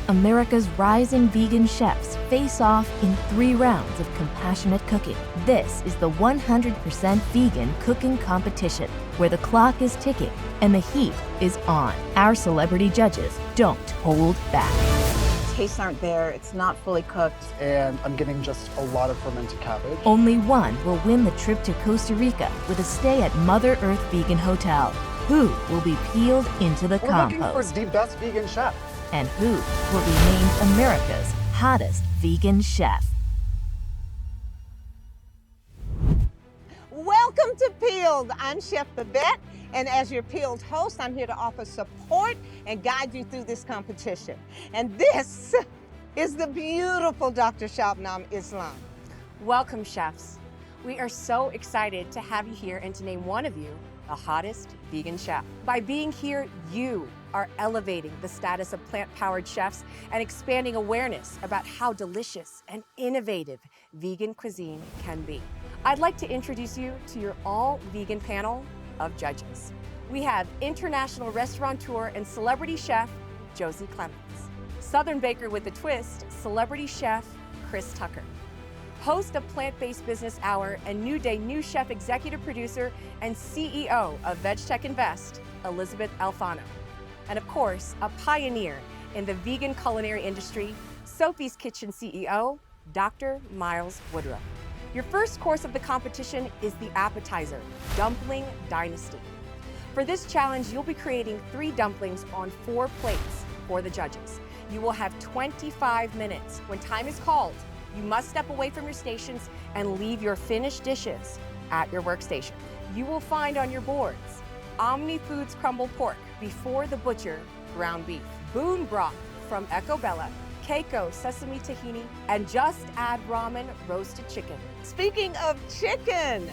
America's rising vegan chefs face off in 3 rounds of compassionate cooking. This is the 100% vegan cooking competition, where the clock is ticking and the heat is on. Our celebrity judges don't hold back. Tastes aren't there, it's not fully cooked. And I'm getting just a lot of fermented cabbage. Only one will win the trip to Costa Rica with a stay at Mother Earth Vegan Hotel. Who will be peeled into the compost? We're looking for the best vegan chef. And who will be named America's hottest vegan chef? Welcome to Peeled. I'm Chef Babette, and as your Peeled host, I'm here to offer support and guide you through this competition. And this is the beautiful Dr. Shabnam Islam. Welcome, chefs. We are so excited to have you here and to name one of you the hottest vegan chef. By being here, you are elevating the status of plant-powered chefs and expanding awareness about how delicious and innovative vegan cuisine can be. I'd like to introduce you to your all-vegan panel of judges. We have international restaurateur and celebrity chef, Josie Clemens. Southern baker with a twist, celebrity chef, Chris Tucker. Host of Plant-Based Business Hour and New Day New Chef executive producer and CEO of VegTech Invest, Elizabeth Alfano. And of course, a pioneer in the vegan culinary industry, Sophie's Kitchen CEO, Dr. Miles Woodruff. Your first course of the competition is the Appetizer, Dumpling Dynasty. For this challenge, you'll be creating 3 dumplings on 4 plates for the judges. You will have 25 minutes. When time is called, you must step away from your stations and leave your finished dishes at your workstation. You will find on your boards Omni Foods crumbled pork, Before the Butcher ground beef, Boone broth from Echo Bella, Keiko sesame tahini, and Just Add Ramen roasted chicken. Speaking of chicken,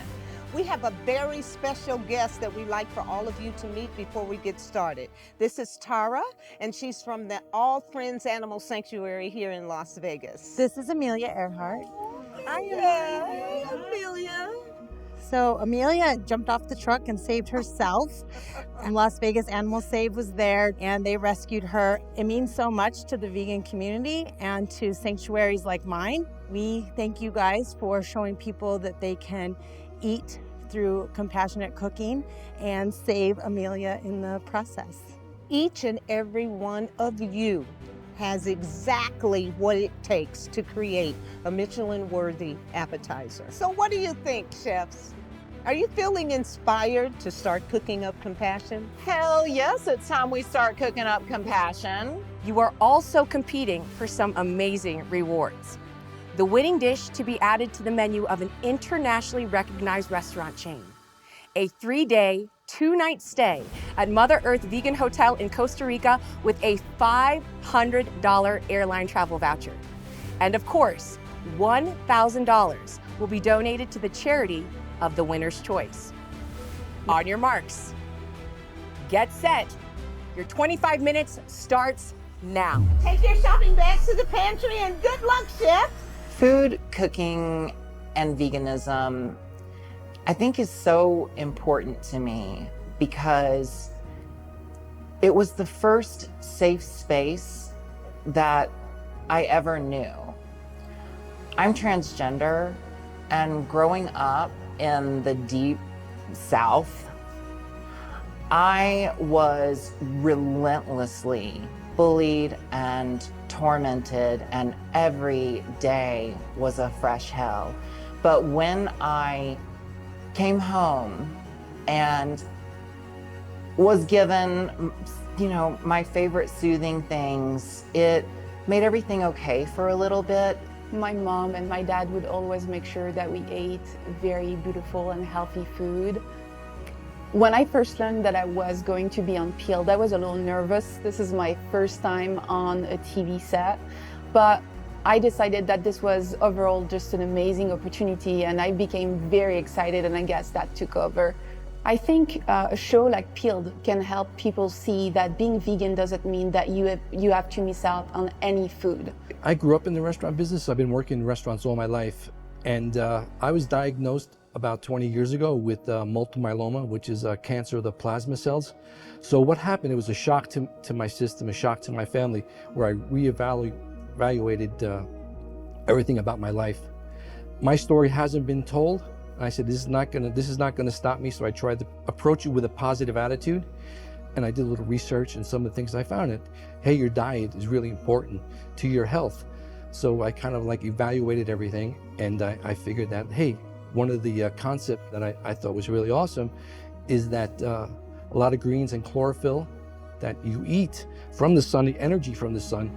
we have a very special guest that we'd like for all of you to meet before we get started. This is Tara, and she's from the All Friends Animal Sanctuary here in Las Vegas. This is Amelia Earhart. Hi, Amelia. So Amelia jumped off the truck and saved herself. And Las Vegas Animal Save was there and they rescued her. It means so much to the vegan community and to sanctuaries like mine. We thank you guys for showing people that they can eat through compassionate cooking and save Amelia in the process. Each and every one of you has exactly what it takes to create a Michelin-worthy appetizer. So what do you think, chefs? Are you feeling inspired to start cooking up compassion? Hell yes, it's time we start cooking up compassion. You are also competing for some amazing rewards. The winning dish to be added to the menu of an internationally recognized restaurant chain. A 3-day, 2-night stay at Mother Earth Vegan Hotel in Costa Rica with a $500 airline travel voucher. And of course, $1,000 will be donated to the charity of the winner's choice. On your marks, get set. Your 25 minutes starts now. Take your shopping bags to the pantry and good luck, chef. Food, cooking, and veganism, I think is so important to me because it was the first safe space that I ever knew. I'm transgender, and growing up in the deep South, I was relentlessly bullied and tormented, and every day was a fresh hell. But when I came home and was given, my favorite soothing things, it made everything okay for a little bit. My mom and my dad would always make sure that we ate very beautiful and healthy food. When I first learned that I was going to be on Peeled, I was a little nervous. This is my first time on a TV set, but I decided that this was overall just an amazing opportunity, and I became very excited, and I guess that took over. I think a show like Peeled can help people see that being vegan doesn't mean that you have to miss out on any food. I grew up in the restaurant business. I've been working in restaurants all my life, and I was diagnosed about 20 years ago with multiple myeloma, which is a cancer of the plasma cells. So what happened, it was a shock to my system, a shock to my family, where I reevaluated everything about my life. My story hasn't been told. I said, this is not gonna stop me. So I tried to approach it with a positive attitude. And I did a little research, and some of the things I found it, hey, your diet is really important to your health. So I kind of like evaluated everything, and I figured that, hey, one of the concepts that I thought was really awesome is that a lot of greens and chlorophyll that you eat from the sun, the energy from the sun,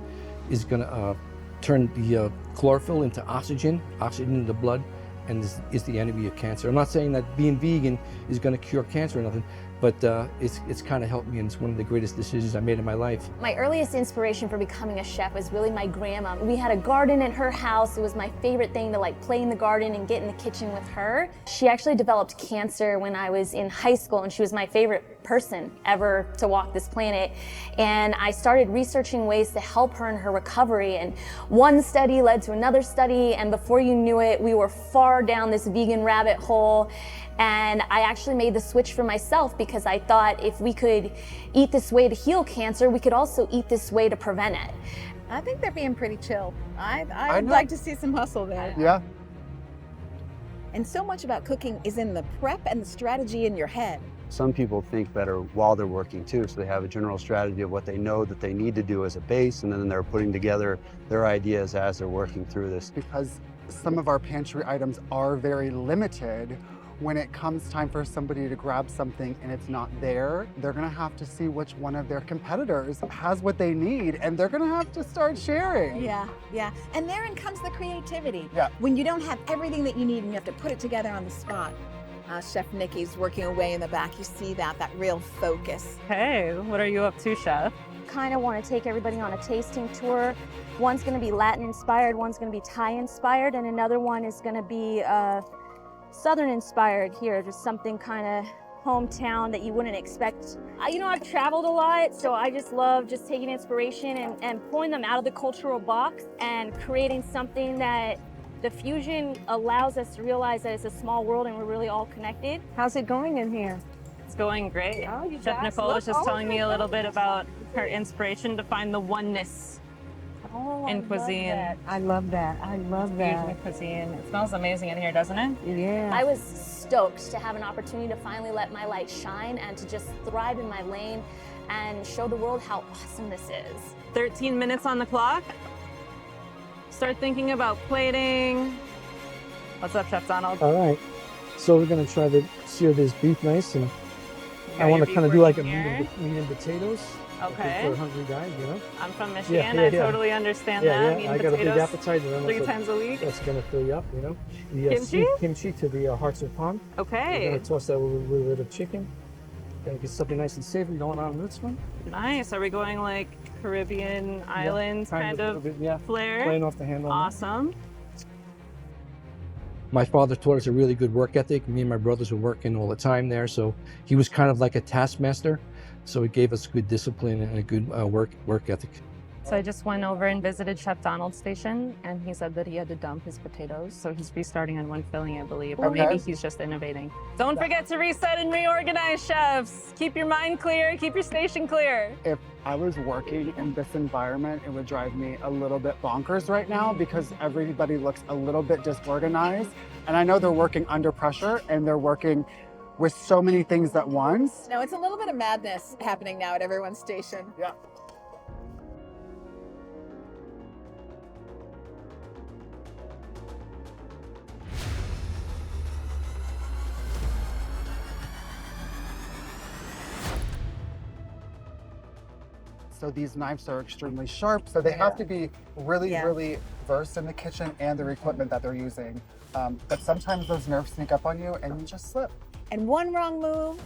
is gonna turn the chlorophyll into oxygen in the blood, and is the enemy of cancer. I'm not saying that being vegan is gonna cure cancer or nothing, but it's kind of helped me, and it's one of the greatest decisions I made in my life. My earliest inspiration for becoming a chef was really my grandma. We had a garden at her house. It was my favorite thing to like play in the garden and get in the kitchen with her. She actually developed cancer when I was in high school, and she was my favorite person ever to walk this planet. And I started researching ways to help her in her recovery, and one study led to another study, and before you knew it, we were far down this vegan rabbit hole. And I actually made the switch for myself because I thought if we could eat this way to heal cancer, we could also eat this way to prevent it. I think they're being pretty chill. I'd like to see some hustle there. Yeah. And so much about cooking is in the prep and the strategy in your head. Some people think better while they're working too, so they have a general strategy of what they know that they need to do as a base, and then they're putting together their ideas as they're working through this. Because some of our pantry items are very limited, when it comes time for somebody to grab something and it's not there, they're gonna have to see which one of their competitors has what they need, and they're gonna have to start sharing. Yeah. And therein comes the creativity. Yeah. When you don't have everything that you need and you have to put it together on the spot. Chef Nikki's working away in the back. You see that real focus. Hey, what are you up to, Chef? Kind of want to take everybody on a tasting tour. One's going to be Latin inspired, one's going to be Thai inspired, and another one is going to be Southern inspired here, just something kind of hometown that you wouldn't expect. I've traveled a lot, so I just love just taking inspiration and pulling them out of the cultural box and creating something that the fusion allows us to realize that it's a small world and we're really all connected. How's it going in here? It's going great. Oh, you Chef guys Nicole was look just telling me a little awesome. bit about her inspiration to find the oneness in cuisine. I love that. I love Fusion that. cuisine. It smells amazing in here, doesn't it? Yeah. I was stoked to have an opportunity to finally let my light shine and to just thrive in my lane and show the world how awesome this is. 13 minutes on the clock. Start thinking about plating. What's up, Chef Donald? All right, so we're gonna try to sear this beef nice, and You I want to got your kind of beef do like a working meat and potatoes. Okay. For hungry guys, you know. I'm from Michigan. Yeah, I yeah. totally understand Yeah, that. yeah. Meat I and got a big potatoes appetizer. 3 times a week. That's gonna fill you up, you know. The Kimchi? kimchi to the hearts of palm. We're Okay. gonna toss that with a little bit of chicken. Gonna get something nice and savory going on in this one. Nice. Are we going like Caribbean islands kind a of bit, yeah. flair? Playing off the handle. Awesome. My father taught us a really good work ethic. Me and my brothers were working all the time there, so he was kind of like a taskmaster. So it gave us good discipline and a good work ethic. So I just went over and visited Chef Donald's station, and he said that he had to dump his potatoes. So he's restarting on one filling, I believe, or Okay. maybe he's just innovating. Don't forget to reset and reorganize, chefs. Keep your mind clear, keep your station clear. If I was working in this environment, it would drive me a little bit bonkers right now because everybody looks a little bit disorganized. And I know they're working under pressure and they're working with so many things at once. No, it's a little bit of madness happening now at everyone's station. Yeah. So these knives are extremely sharp, so they have to be really versed in the kitchen and their equipment that they're using. But sometimes those nerves sneak up on you and you just slip. And one wrong move,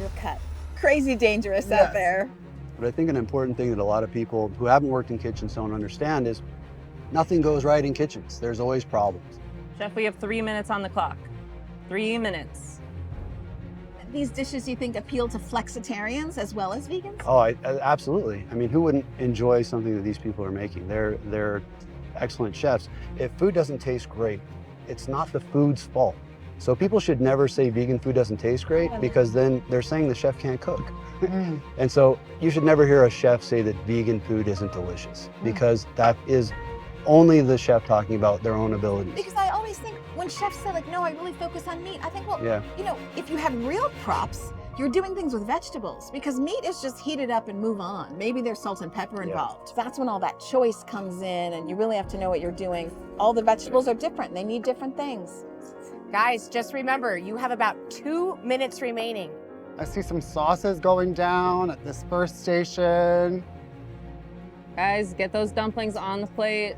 you're cut. Crazy dangerous Yes. out there. But I think an important thing that a lot of people who haven't worked in kitchens don't understand is nothing goes right in kitchens. There's always problems. Chef, we have 3 minutes on the clock. 3 minutes. These dishes you think appeal to flexitarians as well as vegans? Oh, absolutely. I mean, who wouldn't enjoy something that these people are making? They're excellent chefs. If food doesn't taste great, it's not the food's fault. So people should never say vegan food doesn't taste great, because then they're saying the chef can't cook. And so you should never hear a chef say that vegan food isn't delicious, because that is only the chef talking about their own abilities. Because I always think when chefs say like, no, I really focus on meat, I think, well, Yeah. you know, if you have real props, you're doing things with vegetables, because meat is just heated up and move on. Maybe there's salt and pepper involved. That's when all that choice comes in, and you really have to know what you're doing. All the vegetables are different. They need different things. Guys, just remember, you have about 2 minutes remaining. I see some sauces going down at this first station. Guys, get those dumplings on the plate.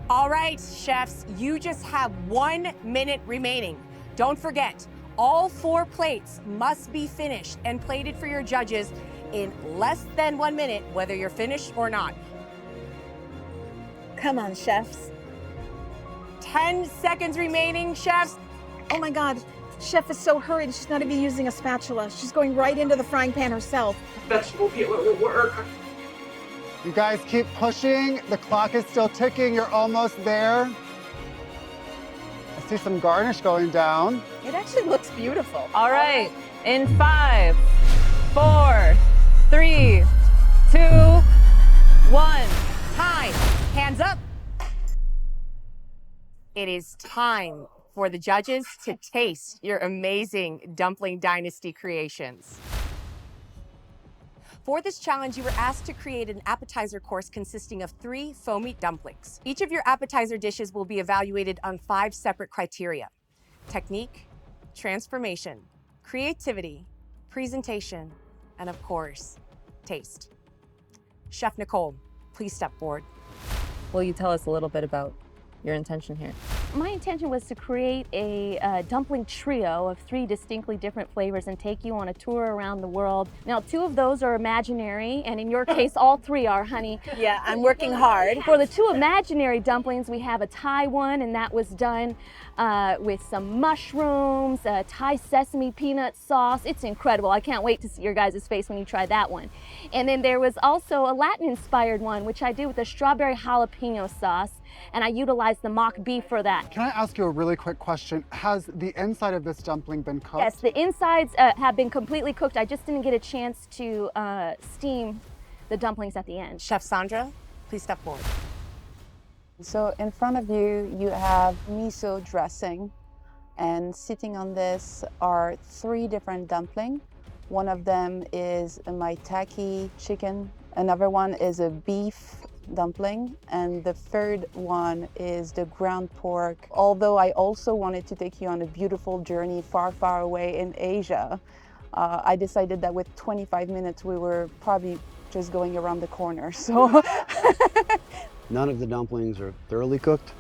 All right, chefs, you just have 1 minute remaining. Don't forget, all 4 plates must be finished and plated for your judges in less than 1 minute, whether you're finished or not. Come on, chefs. 10 seconds remaining, chefs. Oh my God, chef is so hurried. She's not even using a spatula. She's going right into the frying pan herself. Vegetable peeler will work. You guys keep pushing. The clock is still ticking. You're almost there. I see some garnish going down. It actually looks beautiful. All right, in 5, 4, 3, 2, 1. Time. Hands up. It is time for the judges to taste your amazing Dumpling Dynasty creations. For this challenge, you were asked to create an appetizer course consisting of 3 foamy dumplings. Each of your appetizer dishes will be evaluated on 5 separate criteria: technique, transformation, creativity, presentation, and of course, taste. Chef Nicole, please step forward. Will you tell us a little bit about your intention here? My intention was to create a dumpling trio of 3 distinctly different flavors and take you on a tour around the world. Now, 2 of those are imaginary, and in your case, all 3 are, honey. Yeah, I'm working hard. For the 2 imaginary dumplings, we have a Thai one, and that was done with some mushrooms, Thai sesame peanut sauce. It's incredible. I can't wait to see your guys' face when you try that one. And then there was also a Latin-inspired one, which I did with a strawberry jalapeno sauce, and I utilized the mock beef for that. Can I ask you a really quick question? Has the inside of this dumpling been cooked? Yes, the insides have been completely cooked. I just didn't get a chance to steam the dumplings at the end. Chef Sandra, please step forward. So in front of you, you have miso dressing, and sitting on this are 3 different dumplings. One of them is a maitake chicken, another one is a beef dumpling, and the third one is the ground pork. Although I also wanted to take you on a beautiful journey far, far away in Asia, I decided that with 25 minutes, we were probably just going around the corner, so. None of the dumplings are thoroughly cooked,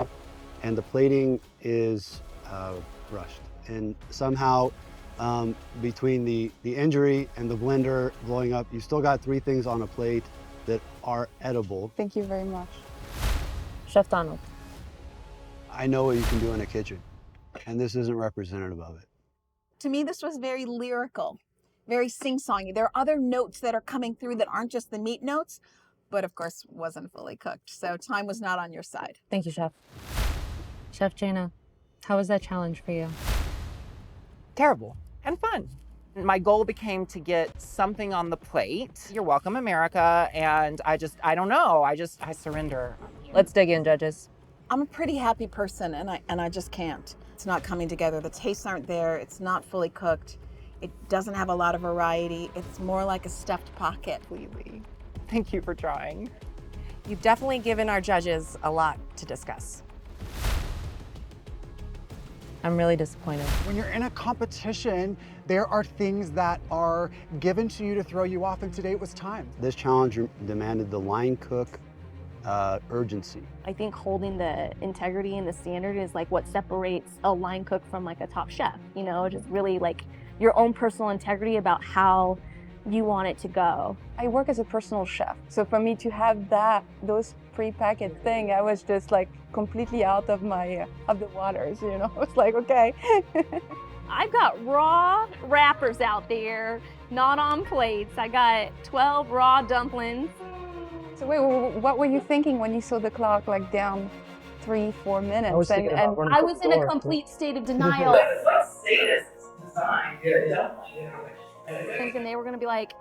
and the plating is rushed. And somehow, between the injury and the blender blowing up, you still got 3 things on a plate that are edible. Thank you very much. Chef Donald. I know what you can do in a kitchen, and this isn't representative of it. To me, this was very lyrical, very sing-songy. There are other notes that are coming through that aren't just the meat notes, but of course wasn't fully cooked. So time was not on your side. Thank you, Chef. Chef Jaina, how was that challenge for you? Terrible and fun. My goal became to get something on the plate. You're welcome, America. And I don't know. I surrender. Let's dig in, judges. I'm a pretty happy person, and I just can't. It's not coming together. The tastes aren't there. It's not fully cooked. It doesn't have a lot of variety. It's more like a stuffed pocket. Completely. Thank you for trying. You've definitely given our judges a lot to discuss. I'm really disappointed. When you're in a competition, there are things that are given to you to throw you off, and today it was time. This challenge demanded the line cook urgency. I think holding the integrity and the standard is like what separates a line cook from like a top chef, you know, just really like your own personal integrity about how you want it to go. I work as a personal chef, so for me to have those pre-packaged thing, I was just like completely out of the waters, you know. It's like, okay. I've got raw wrappers out there, not on plates. I got 12 raw dumplings. So wait, what were you thinking when you saw the clock like down 3-4 minutes. I was thinking about running I to was the in a door. complete state of denial. And they were gonna be like,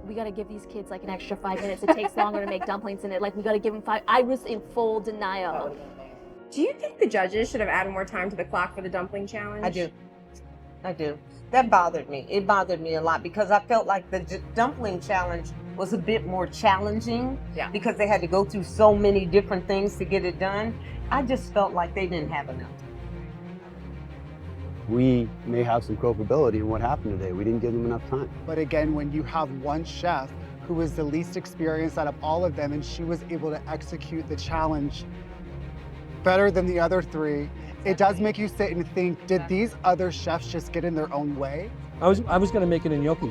we gotta give these kids like an extra 5 minutes. It takes longer to make dumplings in it. Like, we gotta give them 5. I was in full denial. Do you think the judges should have added more time to the clock for the dumpling challenge? I do. That bothered me. It bothered me a lot because I felt like the dumpling challenge was a bit more challenging because they had to go through so many different things to get it done. I just felt like they didn't have enough. We may have some culpability in what happened today. We didn't give them enough time. But again, when you have one chef who was the least experienced out of all of them and she was able to execute the challenge better than the other 3, it does make you sit and think, did these other chefs just get in their own way? I was going to make it in gnocchi.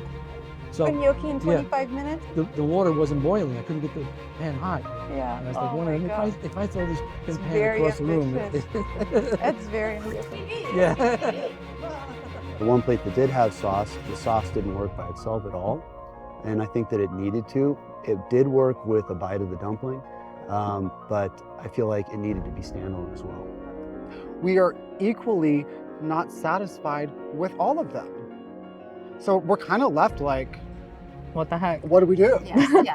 So Gnocchi in 25 minutes? the water wasn't boiling. I couldn't get the pan hot. Yeah. And I was Oh like, my wondering God. if I throw this pan very across the room. That's very ambitious. Yeah. The one plate that did have sauce, the sauce didn't work by itself at all. And I think that it needed to. It did work with a bite of the dumpling, but I feel like it needed to be standalone as well. We are equally not satisfied with all of them. So we're kind of left like, What the heck? what do we do?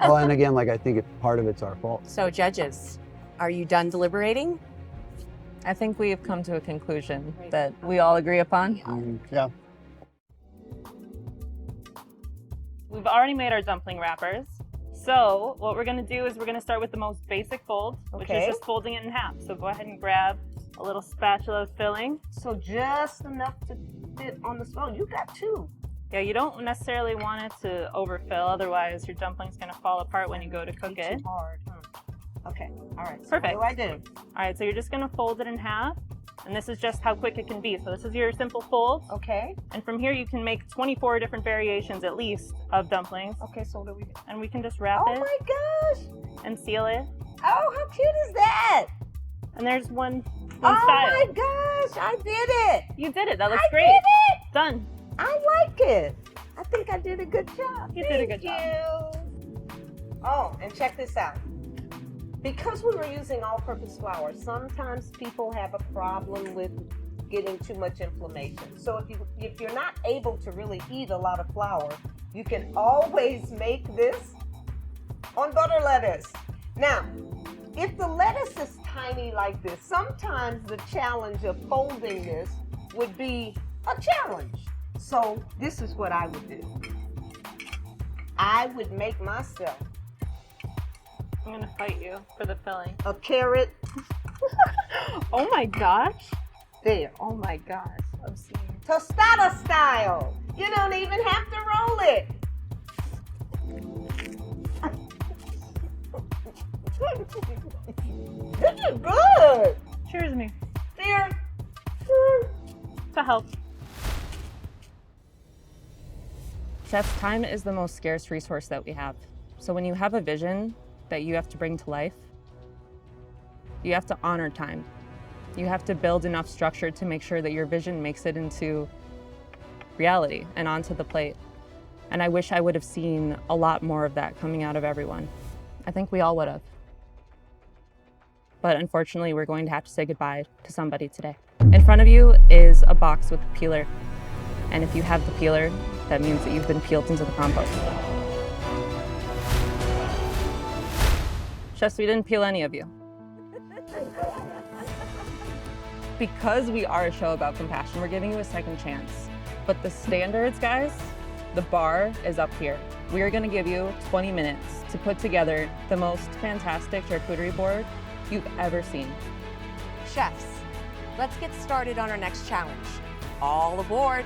Well, and again, like I think part of it's our fault. So judges, are you done deliberating? I think we have come to a conclusion that we all agree upon. Yeah. We've already made our dumpling wrappers. So what we're gonna do is we're gonna start with the most basic fold, which is just folding it in half. So go ahead and grab a little spatula of filling. So just enough to fit on the spoon. You got 2. Yeah, you don't necessarily want it to overfill, otherwise your dumpling's gonna fall apart when you go to cook it. Too hard, huh? Okay, all right. So Perfect. what do I do? All right, so you're just gonna fold it in half, and this is just how quick it can be. So this is your simple fold. Okay. And from here you can make 24 different variations at least of dumplings. Okay, so what do we do? And we can just wrap Oh it my gosh! and seal it. Oh, how cute is that? And there's one Oh style. my gosh, I did it! You did it, that looks I great. did it! Done. I like it. I think I did a good job. You did a good Thank job. you. Oh, and check this out. Because we were using all-purpose flour, sometimes people have a problem with getting too much inflammation. So if you're not able to really eat a lot of flour, you can always make this on butter lettuce. Now, if the lettuce is tiny like this, sometimes the challenge of folding this would be a challenge. So this is what I would do. I would make myself I'm gonna fight you for the filling. a carrot. Oh my gosh. There. Oh my gosh. I'm seeing. Tostada style. You don't even have to roll it. This is good. Cheers me. Cheers. To help. Chef's time is the most scarce resource that we have. So when you have a vision that you have to bring to life, you have to honor time. You have to build enough structure to make sure that your vision makes it into reality and onto the plate. And I wish I would have seen a lot more of that coming out of everyone. I think we all would have. But unfortunately, we're going to have to say goodbye to somebody today. In front of you is a box with a peeler. And if you have the peeler, that means that you've been peeled into the compost. Chefs, we didn't peel any of you. Because we are a show about compassion, we're giving you a second chance. But the standards, guys, the bar is up here. We are gonna give you 20 minutes to put together the most fantastic charcuterie board you've ever seen. Chefs, let's get started on our next challenge. All aboard.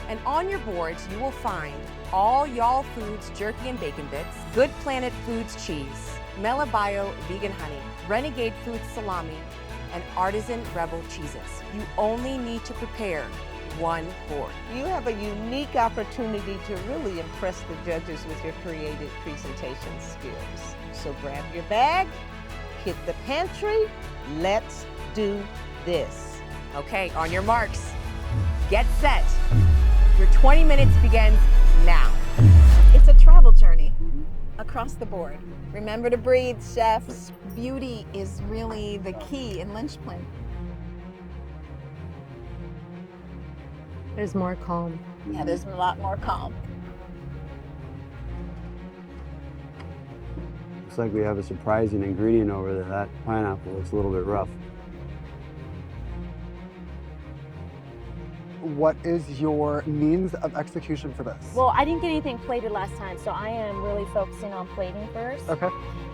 And on your boards, you will find All Y'all Foods Jerky and Bacon Bits, Good Planet Foods Cheese, Melabio Vegan Honey, Renegade Foods Salami, and Artisan Rebel Cheeses. You only need to prepare one board. You have a unique opportunity to really impress the judges with your creative presentation skills. So grab your bag, hit the pantry, let's do this. Okay, on your marks, get set. Your 20 minutes begins now. It's a travel journey, a across the board. Remember to breathe, chefs. Beauty is really the key in linchpin. There's more calm. Yeah, there's a lot more calm. Looks like we have a surprising ingredient over there. That pineapple looks a little bit rough. What is your means of execution for this? Well, I didn't get anything plated last time, so I am really focusing on plating first. Okay.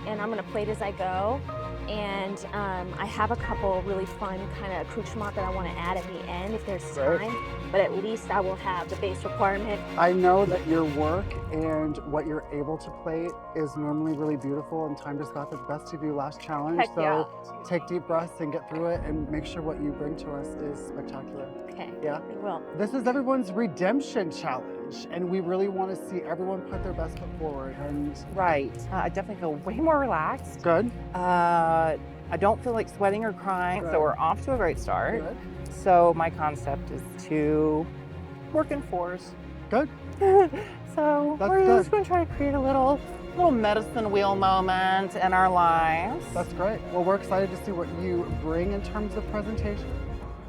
And I'm gonna plate as I go. And I have a couple really fun kind of accoutrements that I want to add at the end if there's time. But at least I will have the base requirement. I know that your work and what you're able to plate is normally really beautiful, and time just got the best of you last challenge. Heck so yeah. take deep breaths and get through it and make sure what you bring to us is spectacular. Okay. Yeah? We will. This is everyone's redemption challenge, and we really want to see everyone put their best foot forward. And Right. I definitely feel way more relaxed. good. I don't feel like sweating or crying, Good. so we're off to a great start. Good. So my concept is to work in fours. Good. So That's we're just good. going to try to create a little medicine wheel moment in our lives. That's great. Well, we're excited to see what you bring in terms of presentation.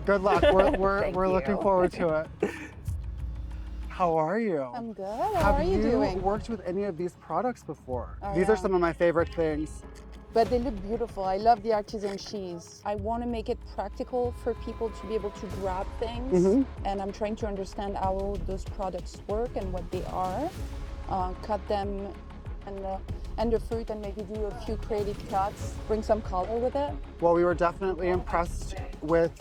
Good luck. We're looking you. forward to it. How are you? I'm good. How are you doing? Have you worked with any of these products before? Oh, These are yeah. some of my favorite things. But they look beautiful. I love the artisan cheese. I want to make it practical for people to be able to grab things. And I'm trying to understand how those products work and what they are. Cut them and the fruit and maybe do a few creative cuts, bring some color with it. Well, we were definitely impressed with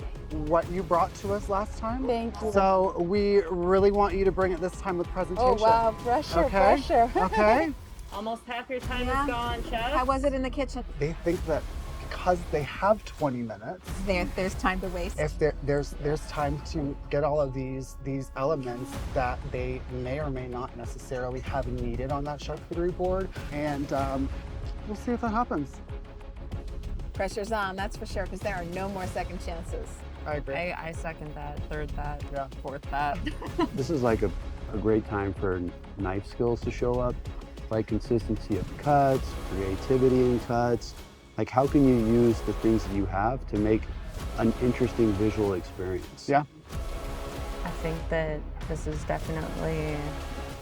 what you brought to us last time. Thank you. So we really want you to bring it this time with presentation. Oh wow, pressure, Okay? pressure. Okay? Almost half your time is gone, chef. How was it in the kitchen? They think that because they have 20 minutes, There's time to waste. if there's time to get all of these elements that they may or may not necessarily have needed on that charcuterie board, and we'll see if that happens. Pressure's on, that's for sure, because there are no more second chances. I agree. I second that, third that, Yeah. fourth that. This is like a great time for knife skills to show up, like consistency of cuts, creativity in cuts. Like how can you use the things that you have to make an interesting visual experience? Yeah. I think that this is definitely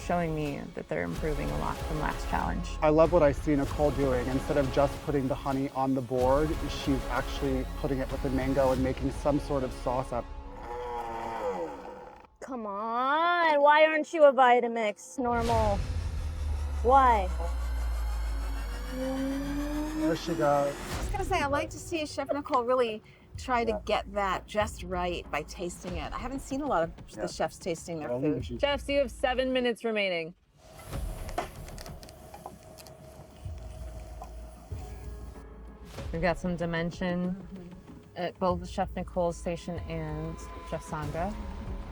showing me that they're improving a lot from last challenge. I love what I see Nicole doing. Instead of just putting the honey on the board, she's actually putting it with the mango and making some sort of sauce up. Come on, why aren't you a Vitamix normal? Why? There she goes. I was gonna say, I like to see Chef Nicole really try to get that just right by tasting it. I haven't seen a lot of the chefs tasting their food. Chefs, you have 7 minutes remaining. We've got some dimension at both Chef Nicole's station and Chef Sandra.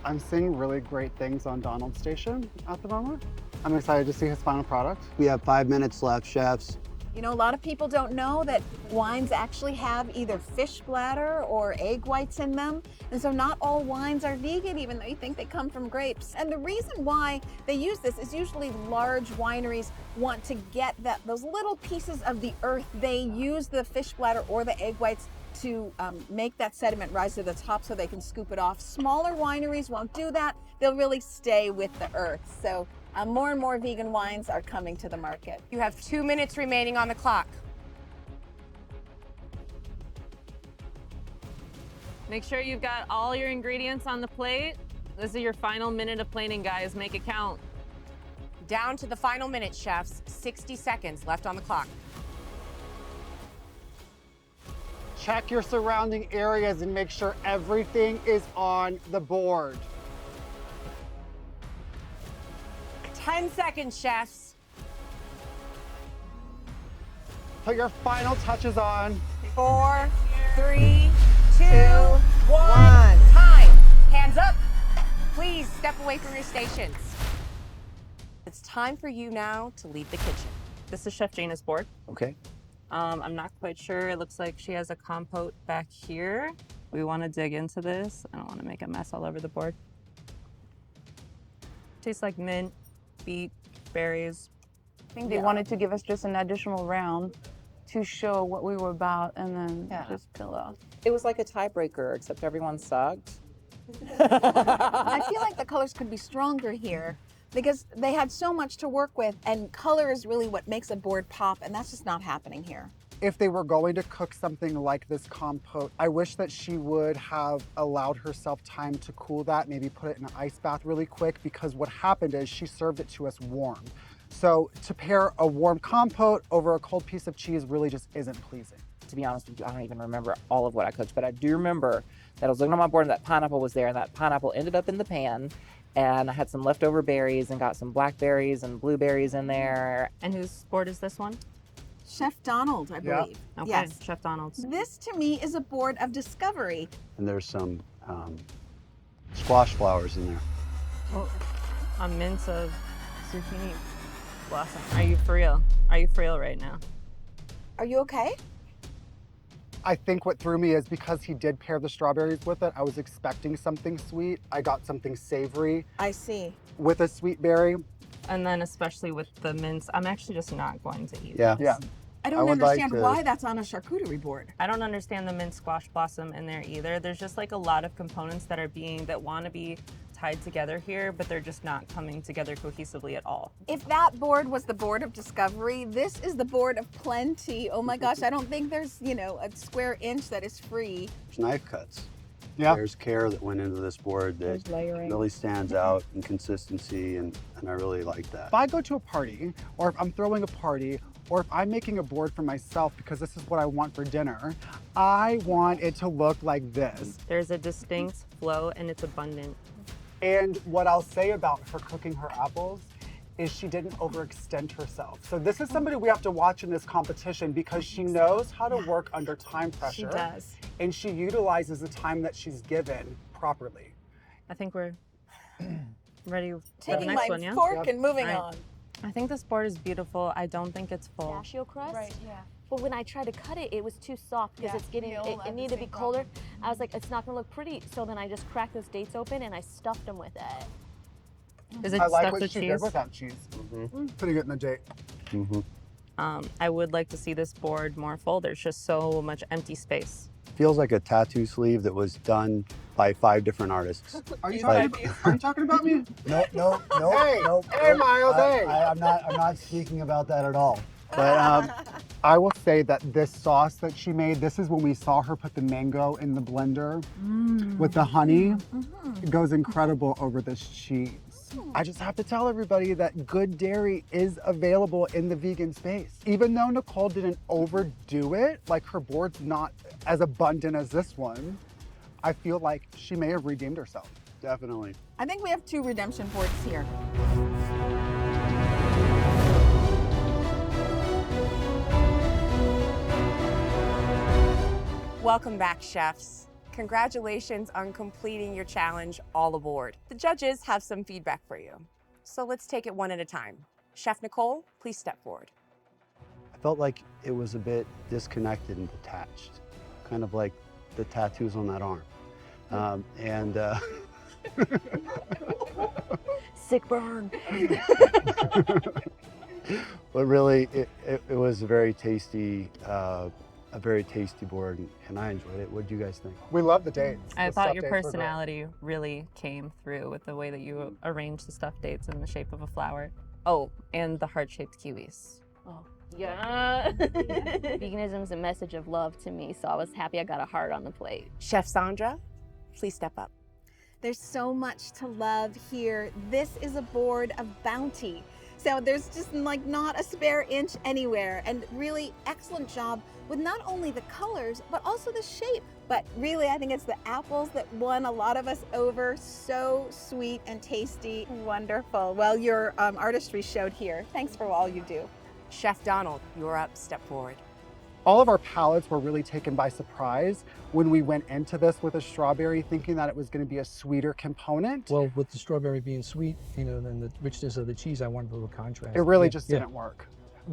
I'm seeing really great things on Donald's station at the moment. I'm excited to see his final product. We have 5 minutes left, chefs. You know, a lot of people don't know that wines actually have either fish bladder or egg whites in them. And so not all wines are vegan, even though you think they come from grapes. And the reason why they use this is usually large wineries want to get those little pieces of the earth. They use the fish bladder or the egg whites to make that sediment rise to the top so they can scoop it off. Smaller wineries won't do that. They'll really stay with the earth. So more and more vegan wines are coming to the market. You have 2 minutes remaining on the clock. Make sure you've got all your ingredients on the plate. This is your final minute of plating, guys. Make it count. Down to the final minute, chefs. 60 seconds left on the clock. Check your surrounding areas and make sure everything is on the board. 10 seconds, chefs. Put your final touches on. 4, 3, 2, 1. Time. Hands up. Please step away from your stations. It's time for you now to leave the kitchen. This is Chef Jana's board. Okay. I'm not quite sure. It looks like she has a compote back here. We want to dig into this. I don't want to make a mess all over the board. Tastes like mint, beet, berries. think they wanted to give us just an additional round to show what we were about and then just peel off. It was like a tiebreaker, except everyone sucked. I feel like the colors could be stronger here because they had so much to work with, and color is really what makes a board pop, and that's just not happening here. If they were going to cook something like this compote, I wish that she would have allowed herself time to cool that, maybe put it in an ice bath really quick, because what happened is she served it to us warm. So to pair a warm compote over a cold piece of cheese really just isn't pleasing. To be honest with you, I don't even remember all of what I cooked, but I do remember that I was looking on my board and that pineapple was there, and that pineapple ended up in the pan, and I had some leftover berries and got some blackberries and blueberries in there. And whose board is this one? Chef Donald, I believe. Okay, Yes. Chef Donald's. This to me is a board of discovery. And there's some squash flowers in there. Oh, a mint of zucchini blossom. Are you for real? Are you for real right now? Are you okay? I think what threw me is because he did pair the strawberries with it, I was expecting something sweet. I got something savory. I see. With a sweet berry. And then especially with the mince, I'm actually just not going to eat Yeah. this. Yeah. I don't understand why that's on a charcuterie board. I don't understand the mint squash blossom in there either. There's just like a lot of components that want to be tied together here, but they're just not coming together cohesively at all. If that board was the board of discovery, this is the board of plenty. Oh my gosh, I don't think there's, a square inch that is free. There's knife cuts. Yeah. There's care that went into this board that really stands out in consistency, and I really like that. If I go to a party, or if I'm throwing a party, or if I'm making a board for myself because this is what I want for dinner, I want it to look like this. There's a distinct flow and it's abundant. And what I'll say about her cooking her apples is she didn't overextend herself. So this is somebody we have to watch in this competition because she knows how to work under time pressure. She does. And she utilizes the time that she's given properly. I think we're ready for the Taking next my one, yeah? fork and moving Right. on. I think this board is beautiful. I don't think it's full. Pistachio crust. Right, yeah. But when I tried to cut it, it was too soft because Yeah, it's getting, we all it have the needed to be same colder. problem. I was like, it's not gonna look pretty. So then I just cracked those dates open and I stuffed them with it. Is it I like stuffed what with she cheese? did with that cheese. Putting it in the date. I would like to see this board more full. There's just so much empty space. Feels like a tattoo sleeve that was done by 5 different artists. Are you Like- talking about me? No, Hey, hey, Miles, hey. I'm not speaking about that at all. But I will say that this sauce that she made, this is when we saw her put the mango in the blender with the honey. It goes incredible over this cheese. I just have to tell everybody that good dairy is available in the vegan space. Even though Nicole didn't overdo it, like her board's not as abundant as this one, I feel like she may have redeemed herself. definitely. I think we have 2 redemption boards here. Welcome back, chefs. Congratulations on completing your challenge, all aboard. The judges have some feedback for you. So let's take it one at a time. Chef Nicole, please step forward. I felt like it was a bit disconnected and detached, kind of like the tattoos on that arm. Sick burn. But really, it was a very tasty board, and I enjoyed it. What do you guys think? We love the dates. I The thought stuffed your dates were great. personality really came through with the way that you arranged the stuffed dates in the shape of a flower. Oh, and the heart-shaped kiwis. Oh, yeah. Veganism is a message of love to me, so I was happy I got a heart on the plate. Chef Sandra, please step up. There's so much to love here. This is a board of bounty. So there's just not a spare inch anywhere, and really excellent job with not only the colors, but also the shape. But really, I think it's the apples that won a lot of us over. So sweet and tasty. Wonderful. Well, your artistry showed here. Thanks for all you do. Chef Donald, you're up, step forward. All of our palates were really taken by surprise when we went into this with a strawberry, thinking that it was going to be a sweeter component. Well, with the strawberry being sweet, and the richness of the cheese, I wanted a little contrast. It really just didn't work.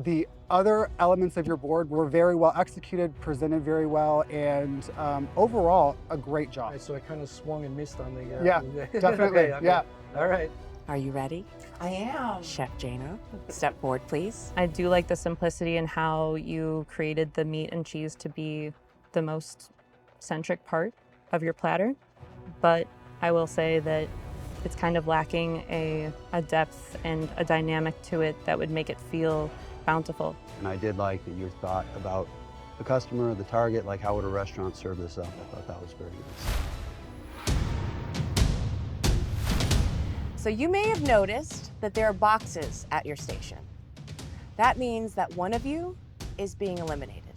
The other elements of your board were very well executed, presented very well, and overall, a great job. So I kind of swung and missed on the... Yeah, definitely, okay. yeah. All right. Are you ready? I am. Chef Jana, step forward, please. I do like the simplicity in how you created the meat and cheese to be the most centric part of your platter, but I will say that it's kind of lacking a depth and a dynamic to it that would make it feel bountiful. And I did like that you thought about the customer, the target, like how would a restaurant serve this up? I thought that was very nice. So you may have noticed that there are boxes at your station. That means that one of you is being eliminated.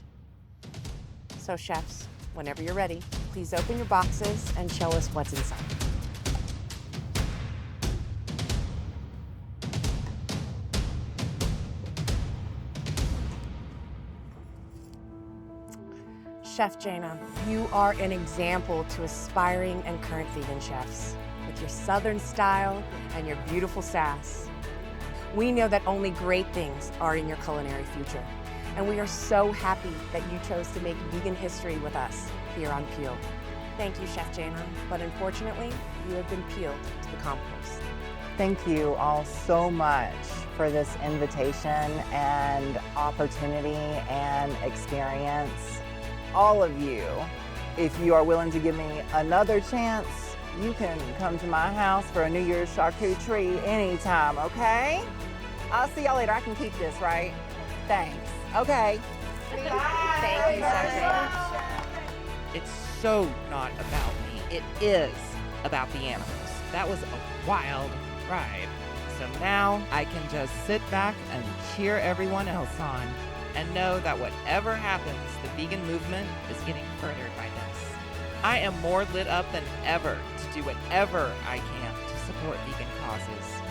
So chefs, whenever you're ready, please open your boxes and show us what's inside. Chef Jana, you are an example to aspiring and current vegan chefs with your Southern style and your beautiful sass. We know that only great things are in your culinary future, and we are so happy that you chose to make vegan history with us here on Peeled. Thank you, Chef Jana, but unfortunately, you have been peeled to the compost. Thank you all so much for this invitation and opportunity and experience. All of you, if you are willing to give me another chance, you can come to my house for a New Year's charcuterie anytime, okay? I'll see y'all later. I can keep this, right? Thanks. Okay. Bye. Thank you, Chef. It's so not about me. It is about the animals. That was a wild ride. So now I can just sit back and cheer everyone else on and know that whatever happens, the vegan movement is getting furthered by this. I am more lit up than ever to do whatever I can to support vegan causes.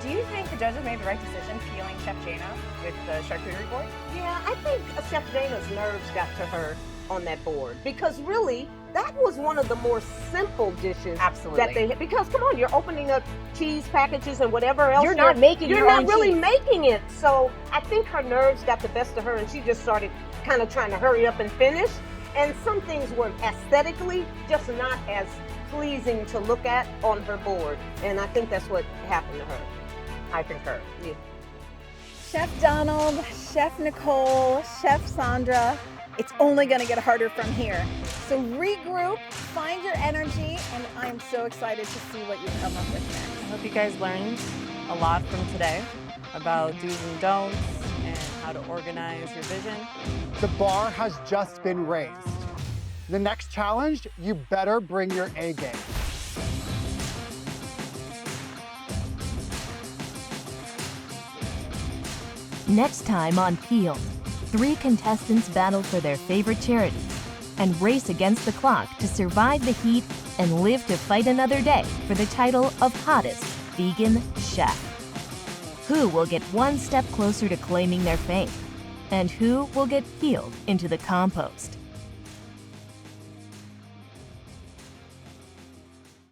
Do you think the judges made the right decision peeling Chef Jana with the charcuterie board? Yeah, I think Chef Jana's nerves got to her on that board because really, that was one of the more simple dishes. Absolutely. That they because come on, you're opening up cheese packages and whatever else. You're not making your own You're not really cheese. making it. So I think her nerves got the best of her, and she just started kind of trying to hurry up and finish. And some things were aesthetically just not as pleasing to look at on her board, and I think that's what happened to her. I concur. Yeah. Chef Donald, Chef Nicole, Chef Sandra, it's only going to get harder from here. So regroup, find your energy, and I'm so excited to see what you come up with next. I hope you guys learned a lot from today about do's and don'ts and how to organize your vision. The bar has just been raised. The next challenge, you better bring your A game. Next time on Peeled, 3 contestants battle for their favorite charity and race against the clock to survive the heat and live to fight another day for the title of hottest vegan chef. Who will get one step closer to claiming their fame? And who will get peeled into the compost?